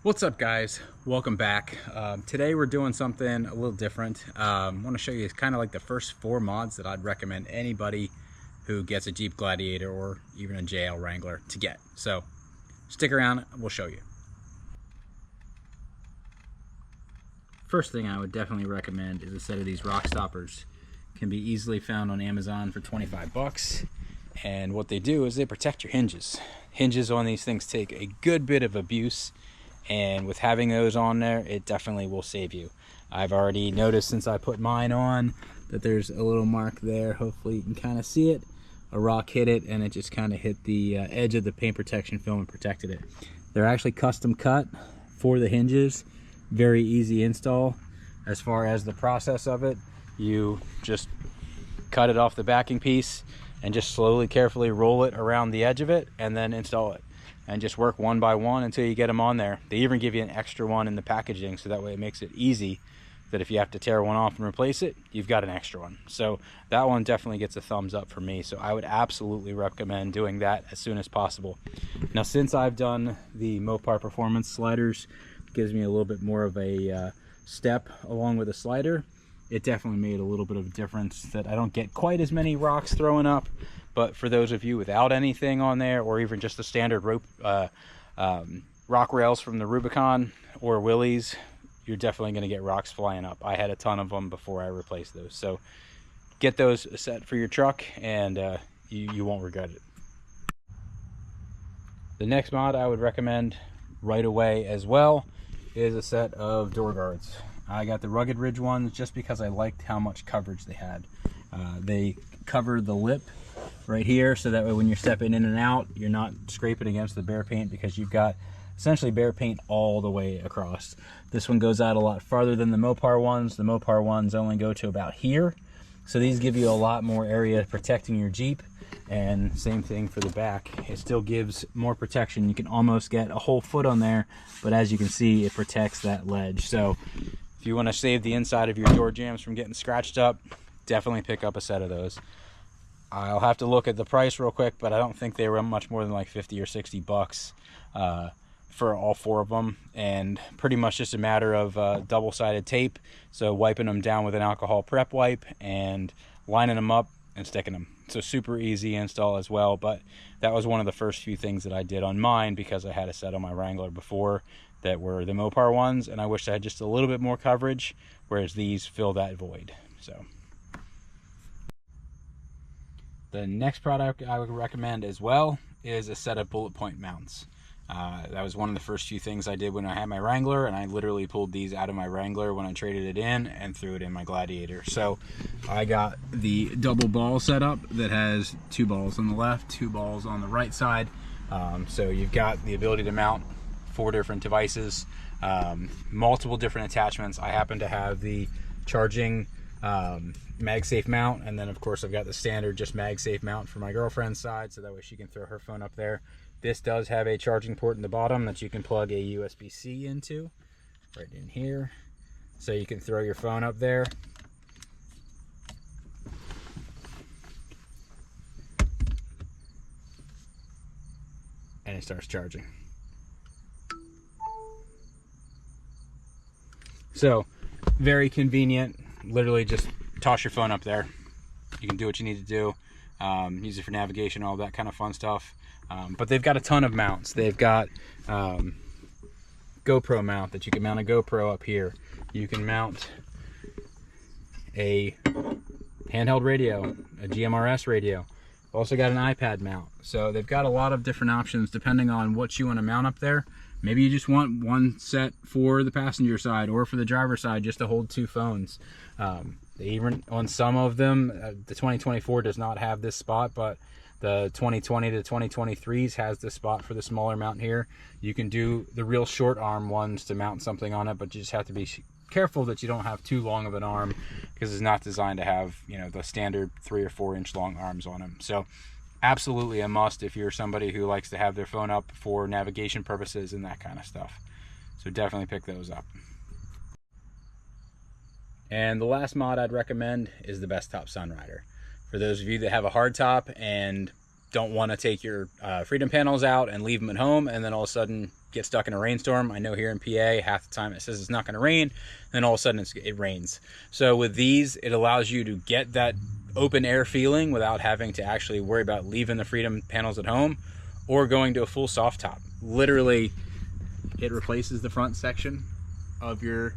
What's up, guys? Welcome back. Today we're doing something a little different. I want to show you kind of like the first 4 mods that I'd recommend anybody who gets a Jeep Gladiator or even a JL Wrangler to get. So stick around, we'll show you. First thing I would definitely recommend is a set of these rock stoppers. Can be easily found on Amazon for 25 bucks. And what they do is they protect your hinges. Hinges on these things take a good bit of abuse, and with having those on there, it definitely will save you. I've already noticed since I put mine on that there's a little mark there. Hopefully you can kind of see it. A rock hit it and it just kind of hit the edge of the paint protection film and protected it. They're actually custom cut for the hinges. Very easy install. As far as the process of it, you just cut it off the backing piece and just slowly, carefully roll it around the edge of it and then install it. And just work one by one until you get them on there. They even give you an extra one in the packaging, so that way it makes it easy that if you have to tear one off and replace it, you've got an extra one. So that one definitely gets a thumbs up for me. So I would absolutely recommend doing that as soon as possible. Now, since I've done the Mopar Performance sliders, it gives me a little bit more of a step along with a slider. It definitely made a little bit of a difference that I don't get quite as many rocks thrown up. But for those of you without anything on there, or even just the standard rope rock rails from the Rubicon or Willys, you're definitely going to get rocks flying up. I had a ton of them before I replaced those. So get those set for your truck, and you won't regret it. The next mod I would recommend right away as well is a set of door guards. I got the Rugged Ridge ones just because I liked how much coverage they had. They cover the lip right here, so that way when you're stepping in and out, you're not scraping against the bare paint, because you've got essentially bare paint all the way across. This one goes out a lot farther than the Mopar ones. The Mopar ones only go to about here, so these give you a lot more area protecting your Jeep. And same thing for the back, it still gives more protection. You can almost get a whole foot on there, but as you can see, it protects that ledge. So if you want to save the inside of your door jambs from getting scratched up, definitely pick up a set of those. I'll have to look at the price real quick, but I don't think they were much more than like 50 or 60 bucks for all 4 of them, and pretty much just a matter of double-sided tape, so wiping them down with an alcohol prep wipe and lining them up and sticking them. So super easy install as well, but that was one of the first few things that I did on mine, because I had a set on my Wrangler before that were the Mopar ones, and I wish I had just a little bit more coverage, whereas these fill that void. So the next product I would recommend as well is a set of bullet point mounts. That was one of the first few things I did when I had my Wrangler, and I literally pulled these out of my Wrangler when I traded it in and threw it in my Gladiator. So I got the double ball setup that has 2 balls on the left, 2 balls on the right side. So you've got the ability to mount 4 different devices, multiple different attachments. I happen to have the charging MagSafe mount, and then of course I've got the standard just MagSafe mount for my girlfriend's side, so that way she can throw her phone up there. This does have a charging port in the bottom that you can plug a USB-C into right in here, so you can throw your phone up there. And it starts charging. So very convenient. Literally just toss your phone up there. You can do what you need to do. Use it for navigation, all that kind of fun stuff. But they've got a ton of mounts. They've got GoPro mount that you can mount a GoPro up here. You can mount a handheld radio, a GMRS radio. Also got an iPad mount. So they've got a lot of different options depending on what you want to mount up there. Maybe you just want one set for the passenger side or for the driver's side, just to hold 2 phones. Even on some of them, the 2024 does not have this spot, but the 2020 to 2023s has this spot for the smaller mount here. You can do the real short arm ones to mount something on it, but you just have to be careful that you don't have too long of an arm, because it's not designed to have, you know, the standard 3 or 4 inch long arms on them. So absolutely a must if you're somebody who likes to have their phone up for navigation purposes and that kind of stuff. So definitely pick those up. And the last mod I'd recommend is the Best Top Sunrider. For those of you that have a hard top and don't want to take your freedom panels out and leave them at home, and then all of a sudden get stuck in a rainstorm. I know here in PA, half the time it says it's not going to rain, then all of a sudden it rains. So with these, it allows you to get that open air feeling without having to actually worry about leaving the Freedom panels at home or going to a full soft top. Literally, it replaces the front section of your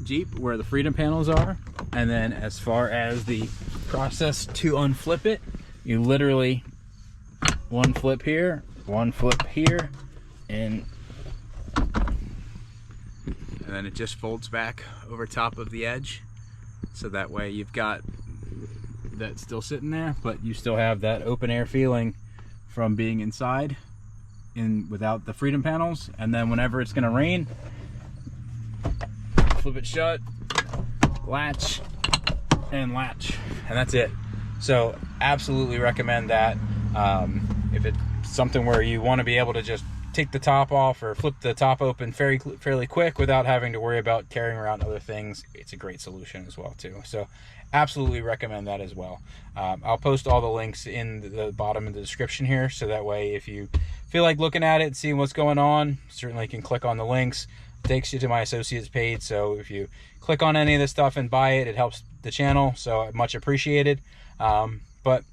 Jeep where the Freedom panels are, and then as far as the process to unflip it, you literally one flip here, and then it just folds back over top of the edge, so that way you've got that still sitting there, but you still have that open air feeling from being inside without the Freedom panels. And then whenever it's going to rain, flip it shut, latch, and that's it. So absolutely recommend that. If it's something where you want to be able to just take the top off or flip the top open fairly quick without having to worry about carrying around other things, it's a great solution as well too. So absolutely recommend that as well. I'll post all the links in the bottom of the description here, so that way if you feel like looking at it, seeing what's going on, certainly can click on the links. It takes you to my associates page, so if you click on any of this stuff and buy it, it helps the channel, so much appreciated. But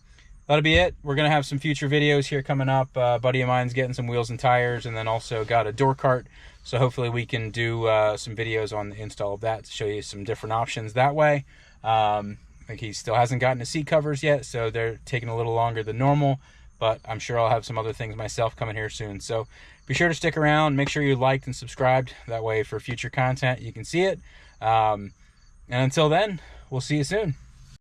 that'll be it. We're gonna have some future videos here coming up. A buddy of mine's getting some wheels and tires, and then also got a door cart, so hopefully we can do some videos on the install of that to show you some different options that way. I think he still hasn't gotten his seat covers yet, so they're taking a little longer than normal, but I'm sure I'll have some other things myself coming here soon. So be sure to stick around, make sure you liked and subscribed, that way for future content you can see it. And until then, we'll see you soon.